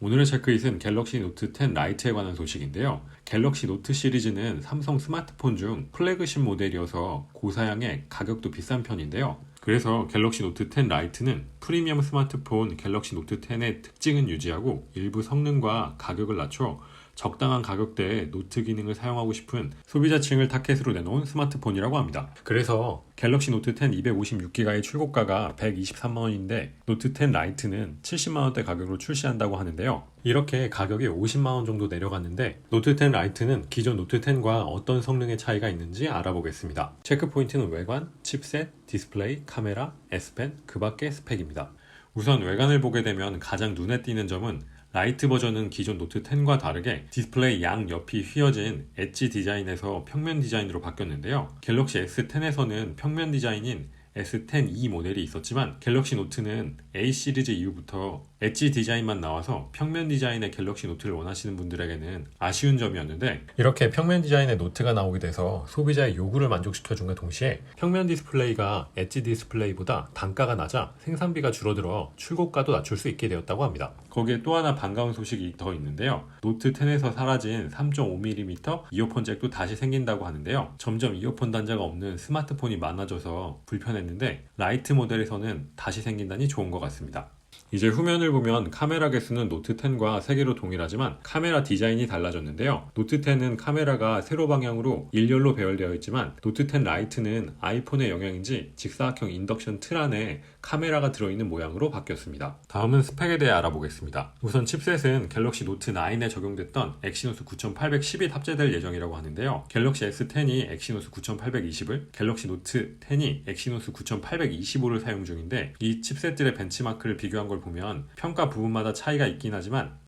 오늘의 체크잇은 갤럭시 노트 10 라이트에 관한 소식인데요. 갤럭시 노트 시리즈는 삼성 스마트폰 중 플래그십 모델이어서 고사양에 가격도 비싼 편인데요. 그래서 갤럭시 노트 10 라이트는 프리미엄 스마트폰 갤럭시 노트 10의 특징은 유지하고 일부 성능과 가격을 낮춰 적당한 가격대에 노트 기능을 사용하고 싶은 소비자층을 타겟으로 내놓은 스마트폰이라고 합니다. 그래서 갤럭시 노트 10 256기가의 출고가가 123만원인데 노트 10 라이트는 70만원대 가격으로 출시한다고 하는데요. 이렇게 가격이 50만원 정도 내려갔는데 노트 10 라이트는 기존 노트 10과 어떤 성능의 차이가 있는지 알아보겠습니다. 체크 포인트는 외관, 칩셋, 디스플레이, 카메라, S펜, 그 밖의 스펙입니다. 우선 외관을 보게 되면 가장 눈에 띄는 점은 라이트 버전은 기존 노트 10과 다르게 디스플레이 양 옆이 휘어진 엣지 디자인에서 평면 디자인으로 바뀌었는데요. 갤럭시 S10에서는 평면 디자인인 S10e 모델이 있었지만 갤럭시 노트는 A 시리즈 이후부터 엣지 디자인만 나와서 평면 디자인의 갤럭시 노트를 원하시는 분들에게는 아쉬운 점이었는데, 이렇게 평면 디자인의 노트가 나오게 돼서 소비자의 요구를 만족시켜준과 동시에 평면 디스플레이가 엣지 디스플레이보다 단가가 낮아 생산비가 줄어들어 출고가도 낮출 수 있게 되었다고 합니다. 거기에 또 하나 반가운 소식이 더 있는데요. 노트 10에서 사라진 3.5mm 이어폰 잭도 다시 생긴다고 하는데요. 점점 이어폰 단자가 없는 스마트폰이 많아져서 불편했는데 라이트 모델에서는 다시 생긴다니 좋은 것 같습니다. 이제 후면을 보면 카메라 개수는 노트 10과 세개로 동일하지만 카메라 디자인이 달라졌는데요. 노트 10은 카메라가 세로 방향으로 일렬로 배열되어 있지만 노트 10 라이트는 아이폰의 영향인지 직사각형 인덕션 틀 안에 카메라가 들어있는 모양으로 바뀌었습니다. 다음은 스펙에 대해 알아보겠습니다. 우선 칩셋은 갤럭시 노트 9에 적용됐던 엑시노스 9810이 탑재될 예정이라고 하는데요. 갤럭시 S10이 엑시노스 9820을, 갤럭시 노트 10이 엑시노스 9825를 사용 중인데 이 칩셋들의 벤치마크를 비교한 걸 보면 평가 부분마다 차이가 있긴 하지만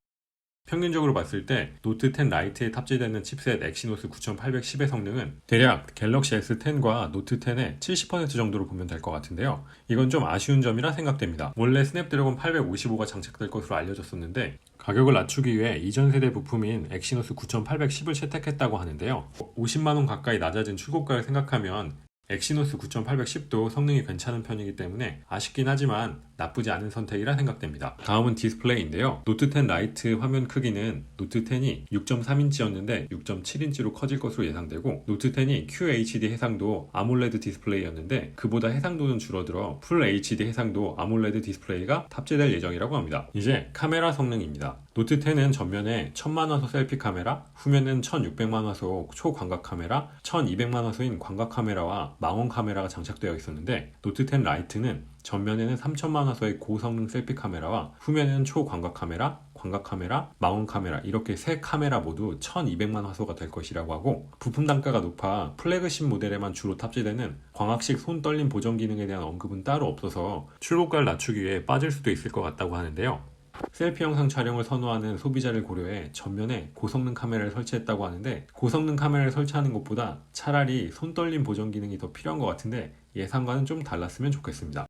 평균적으로 봤을 때 노트 10 라이트에 탑재되는 칩셋 엑시노스 9810의 성능은 대략 갤럭시 S10과 노트 10의 70% 정도로 보면 될 것 같은데요. 이건 좀 아쉬운 점이라 생각됩니다. 원래 스냅드래곤 855가 장착될 것으로 알려졌었는데 가격을 낮추기 위해 이전 세대 부품인 엑시노스 9810을 채택했다고 하는데요. 50만원 가까이 낮아진 출고가를 생각하면 엑시노스 9810도 성능이 괜찮은 편이기 때문에 아쉽긴 하지만 나쁘지 않은 선택이라 생각됩니다. 다음은 디스플레이인데요. 노트 10 라이트 화면 크기는 노트 10이 6.3인치였는데 6.7인치로 커질 것으로 예상되고, 노트 10이 QHD 해상도 아몰레드 디스플레이였는데 그보다 해상도는 줄어들어 풀 HD 해상도 아몰레드 디스플레이가 탑재될 예정이라고 합니다. 이제 카메라 성능입니다. 노트 10은 전면에 1000만화소 셀피 카메라, 후면은 1600만화소 초광각 카메라, 1200만화소인 광각 카메라와 망원 카메라가 장착되어 있었는데 노트 10 라이트는 전면에는 3000만화소의 고성능 셀피 카메라와 후면에는 초광각 카메라, 광각 카메라, 망원 카메라 이렇게 세 카메라 모두 1200만 화소가 될 것이라고 하고, 부품 단가가 높아 플래그십 모델에만 주로 탑재되는 광학식 손 떨림 보정 기능에 대한 언급은 따로 없어서 출고가를 낮추기 위해 빠질 수도 있을 것 같다고 하는데요. 셀피 영상 촬영을 선호하는 소비자를 고려해 전면에 고성능 카메라를 설치했다고 하는데 고성능 카메라를 설치하는 것보다 차라리 손 떨림 보정 기능이 더 필요한 것 같은데 예상과는 좀 달랐으면 좋겠습니다.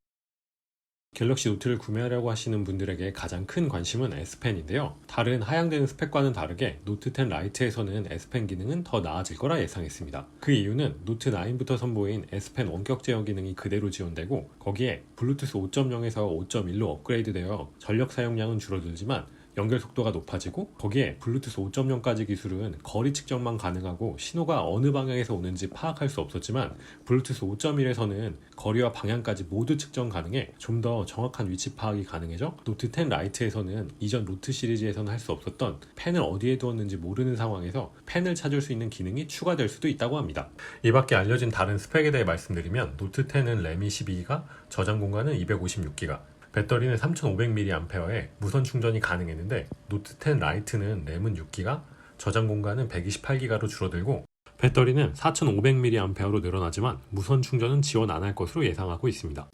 갤럭시 노트를 구매하려고 하시는 분들에게 가장 큰 관심은 S펜인데요. 다른 하향되는 스펙과는 다르게 노트 10 라이트에서는 S펜 기능은 더 나아질 거라 예상했습니다. 그 이유는 노트 9부터 선보인 S펜 원격 제어 기능이 그대로 지원되고 거기에 블루투스 5.0에서 5.1로 업그레이드되어 전력 사용량은 줄어들지만 연결 속도가 높아지고, 거기에 블루투스 5.0까지 기술은 거리 측정만 가능하고 신호가 어느 방향에서 오는지 파악할 수 없었지만 블루투스 5.1에서는 거리와 방향까지 모두 측정 가능해 좀 더 정확한 위치 파악이 가능해져 노트 10 라이트에서는 이전 노트 시리즈에서는 할 수 없었던 펜을 어디에 두었는지 모르는 상황에서 펜을 찾을 수 있는 기능이 추가될 수도 있다고 합니다. 이 밖에 알려진 다른 스펙에 대해 말씀드리면 노트 10은 램이 12기가, 저장 공간은 256기가, 배터리는 3500mAh에 무선 충전이 가능했는데 노트 10 라이트는 램은 6기가, 저장 공간은 128기가로 줄어들고 배터리는 4500mAh로 늘어나지만 무선 충전은 지원 안 할 것으로 예상하고 있습니다.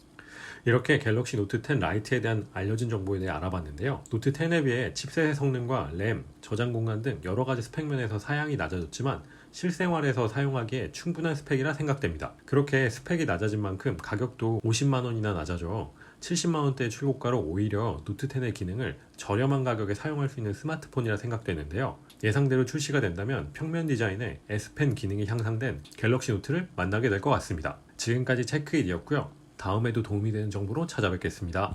이렇게 갤럭시 노트 10 라이트에 대한 알려진 정보에 대해 알아봤는데요. 노트 10에 비해 칩셋의 성능과 램, 저장 공간 등 여러가지 스펙면에서 사양이 낮아졌지만 실생활에서 사용하기에 충분한 스펙이라 생각됩니다. 그렇게 스펙이 낮아진 만큼 가격도 50만원이나 낮아져 70만원대의 출고가로 오히려 노트 10의 기능을 저렴한 가격에 사용할 수 있는 스마트폰이라 생각되는데요. 예상대로 출시가 된다면 평면 디자인에 S펜 기능이 향상된 갤럭시 노트를 만나게 될 것 같습니다. 지금까지 체크잇이었고요. 다음에도 도움이 되는 정보로 찾아뵙겠습니다.